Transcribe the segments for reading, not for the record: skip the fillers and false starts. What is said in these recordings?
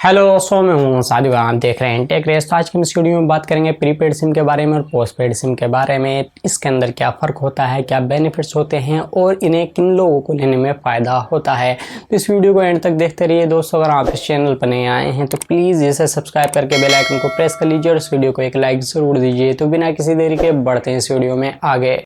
Hello दोस्तों, मैं हूं सादिक। आप देख रहे हैं टेक रेस। तो आज की इस वीडियो में बात करेंगे प्रीपेड सिम के बारे में और पोस्टपेड सिम के बारे में। इसके अंदर क्या फ़र्क होता है, क्या बेनिफिट्स होते हैं और इन्हें किन लोगों को लेने में फ़ायदा होता है। तो इस वीडियो को एंड तक देखते रहिए दोस्तों। अगर आप इस चैनल पर नए आए हैं तो प्लीज़ इसे सब्सक्राइब करके बेल आइकन को प्रेस कर लीजिए और इस वीडियो को एक लाइक ज़रूर दीजिए। तो बिना किसी देरी के बढ़ते हैं इस वीडियो में आगे।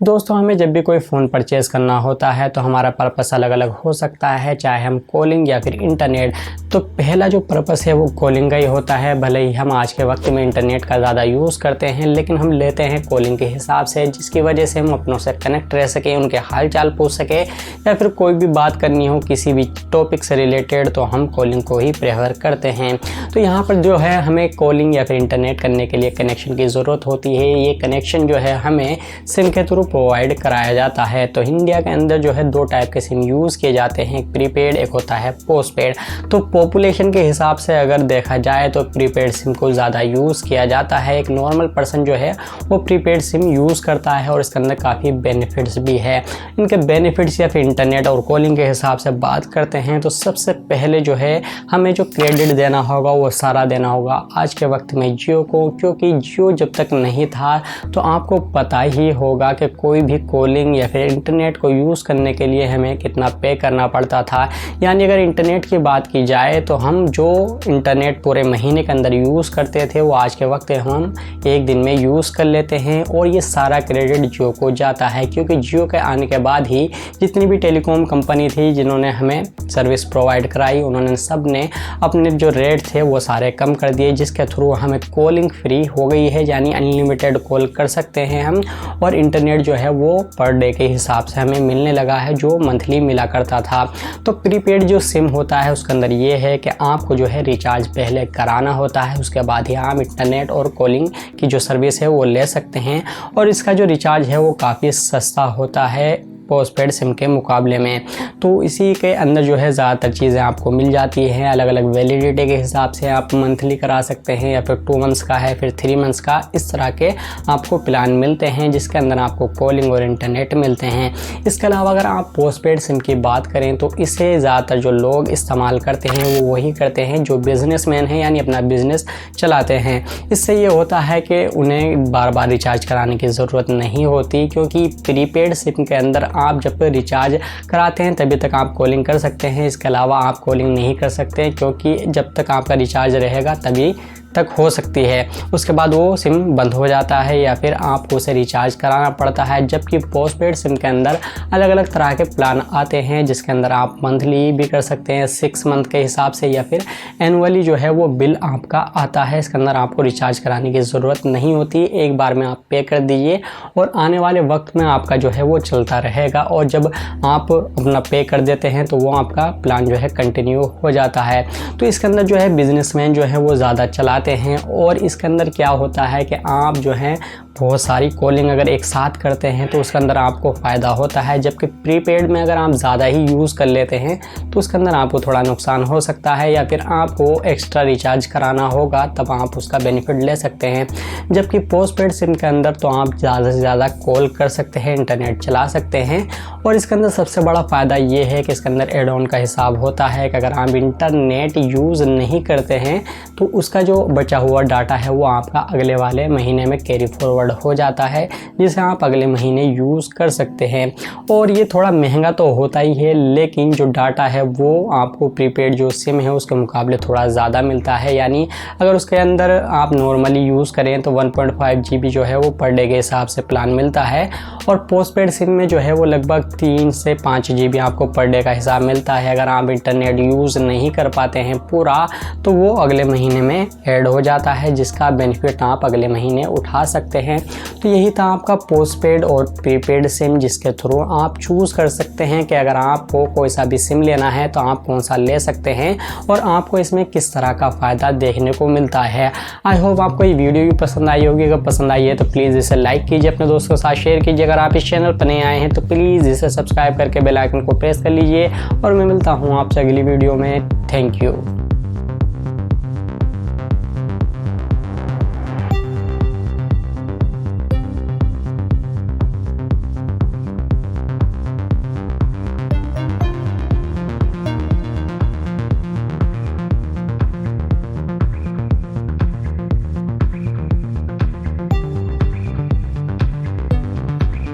दोस्तों, हमें जब भी कोई फ़ोन परचेज़ करना होता है तो हमारा पर्पस अलग अलग हो सकता है, चाहे हम कॉलिंग या फिर इंटरनेट। तो पहला जो पर्पस है वो कॉलिंग का ही होता है। भले ही हम आज के वक्त में इंटरनेट का ज़्यादा यूज़ करते हैं, लेकिन हम लेते हैं कॉलिंग के हिसाब से, जिसकी वजह से हम अपनों से कनेक्ट रह सकें, उनके हाल चाल पूछ सकें या फिर कोई भी बात करनी हो किसी भी टॉपिक से रिलेटेड, तो हम कॉलिंग को ही प्रेफर करते हैं। तो यहाँ पर जो है हमें कॉलिंग या फिर इंटरनेट करने के लिए कनेक्शन की ज़रूरत होती है। ये कनेक्शन जो है हमें सिम के थ्रू प्रोवाइड कराया जाता है। तो इंडिया के अंदर जो है दो टाइप के सिम यूज़ किए जाते हैं, एक प्रीपेड, एक होता है पोस्टपेड। तो पॉपुलेशन के हिसाब से अगर देखा जाए तो प्रीपेड सिम को ज़्यादा यूज़ किया जाता है। एक नॉर्मल पर्सन जो है वो प्रीपेड सिम यूज़ करता है और इसके अंदर काफ़ी बेनिफिट्स भी है। इनके बेनिफिट्स या फिर इंटरनेट और कॉलिंग के हिसाब से बात करते हैं तो सबसे पहले जो है हमें जो क्रेडिट देना होगा वो सारा देना होगा आज के वक्त में जियो को, क्योंकि जियो जब तक नहीं था तो आपको पता ही होगा कि कोई भी कॉलिंग या फिर इंटरनेट को यूज़ करने के लिए हमें कितना पे करना पड़ता था। यानी अगर इंटरनेट की बात की जाए तो हम जो इंटरनेट पूरे महीने के अंदर यूज़ करते थे वो आज के वक्त हम एक दिन में यूज़ कर लेते हैं और ये सारा क्रेडिट जियो को जाता है। क्योंकि जियो के आने के बाद ही जितनी भी टेलीकॉम कंपनी थी जिन्होंने हमें सर्विस प्रोवाइड कराई, उन्होंने सब ने अपने जो रेट थे वो सारे कम कर दिए, जिसके थ्रू हमें कॉलिंग फ्री हो गई है। यानी अनलिमिटेड कॉल कर सकते हैं हम, और इंटरनेट जो है वो पर डे के हिसाब से हमें मिलने लगा है, जो मंथली मिला करता था। तो प्रीपेड जो सिम होता है उसके अंदर ये है कि आपको जो है रिचार्ज पहले कराना होता है, उसके बाद ही आप इंटरनेट और कॉलिंग की जो सर्विस है वो ले सकते हैं। और इसका जो रिचार्ज है वो काफ़ी सस्ता होता है पोस्टपेड सिम के मुकाबले में। तो इसी के अंदर जो है ज़्यादातर चीज़ें आपको मिल जाती हैं। अलग अलग वैलिडिटी के हिसाब से आप मंथली करा सकते हैं या फिर 2 मंथ्स का है, फिर 3 मंथ्स का, इस तरह के आपको प्लान मिलते हैं जिसके अंदर आपको कॉलिंग और इंटरनेट मिलते हैं। इसके अलावा अगर आप पोस्टपेड सिम की बात करें तो इसे ज़्यादातर जो लोग इस्तेमाल करते हैं वो वही करते हैं जो बिजनेसमैन हैं, यानी अपना बिजनेस चलाते हैं। इससे ये होता है कि उन्हें बार बार रिचार्ज कराने की ज़रूरत नहीं होती, क्योंकि प्रीपेड सिम के अंदर आप जब रिचार्ज कराते हैं तभी तक आप कॉलिंग कर सकते हैं। इसके अलावा आप कॉलिंग नहीं कर सकते, क्योंकि जब तक आपका रिचार्ज रहेगा तभी तक हो सकती है, उसके बाद वो सिम बंद हो जाता है या फिर आपको उसे रिचार्ज कराना पड़ता है। जबकि पोस्टपेड सिम के अंदर अलग अलग तरह के प्लान आते हैं जिसके अंदर आप मंथली भी कर सकते हैं 6 मंथ के हिसाब से, या फिर एनुअली जो है वो बिल आपका आता है। इसके अंदर आपको रिचार्ज कराने की ज़रूरत नहीं होती, एक बार में आप पे कर दीजिए और आने वाले वक्त में आपका जो है वो चलता रहेगा। और जब आप अपना पे कर देते हैं तो वो आपका प्लान जो है कंटिन्यू हो जाता है। तो इसके अंदर जो है बिजनेसमैन जो है वो ज़्यादा चलाते हैं। और इसके अंदर क्या होता है कि आप जो है बहुत सारी कॉलिंग अगर एक साथ करते हैं तो उसके अंदर आपको फ़ायदा होता है। जबकि प्रीपेड में अगर आप ज़्यादा ही यूज़ कर लेते हैं तो उसके अंदर आपको थोड़ा नुकसान हो सकता है, या फिर आपको एक्स्ट्रा रिचार्ज कराना होगा, तब आप उसका बेनिफिट ले सकते हैं। जबकि पोस्टपेड सिम के अंदर तो आप ज़्यादा से ज़्यादा कॉल कर सकते हैं, इंटरनेट चला सकते हैं। और इसके अंदर सबसे बड़ा फ़ायदा ये है कि इसके अंदर एड ऑन का हिसाब होता है कि अगर आप इंटरनेट यूज़ नहीं करते हैं तो उसका जो बचा हुआ डाटा है वो आपका अगले वाले महीने में कैरी फॉरवर्ड हो जाता है, जिसे आप अगले महीने यूज़ कर सकते हैं। और ये थोड़ा महंगा तो होता ही है, लेकिन जो डाटा है वो आपको प्रीपेड जो सिम है उसके मुकाबले थोड़ा ज़्यादा मिलता है। यानी अगर उसके अंदर आप नॉर्मली यूज़ करें तो 1.5 GB जो है वो पर डे के हिसाब से प्लान मिलता है, और पोस्टपेड सिम में जो है वो लगभग 3 से 5 GB आपको पर डे का हिसाब मिलता है। अगर आप इंटरनेट यूज़ नहीं कर पाते हैं पूरा तो वो अगले महीने में ऐड हो जाता है, जिसका बेनिफिट आप अगले महीने उठा सकते हैं। तो यही था आपका पोस्टपेड और प्रीपेड सिम, जिसके थ्रू आप चूज़ कर सकते हैं कि अगर आपको कोई सा भी सिम लेना है तो आप कौन सा ले सकते हैं और आपको इसमें किस तरह का फ़ायदा देखने को मिलता है। आई होप आपको ये वीडियो भी पसंद आई होगी। अगर पसंद आई है तो प्लीज़ इसे लाइक कीजिए, अपने दोस्तों के साथ शेयर कीजिए। अगर आप इस चैनल पर नए आए हैं तो प्लीज़ इसे सब्सक्राइब करके बेल आइकन को प्रेस कर लीजिए। और मैं मिलता हूँ आपसे अगली वीडियो में। Thank you.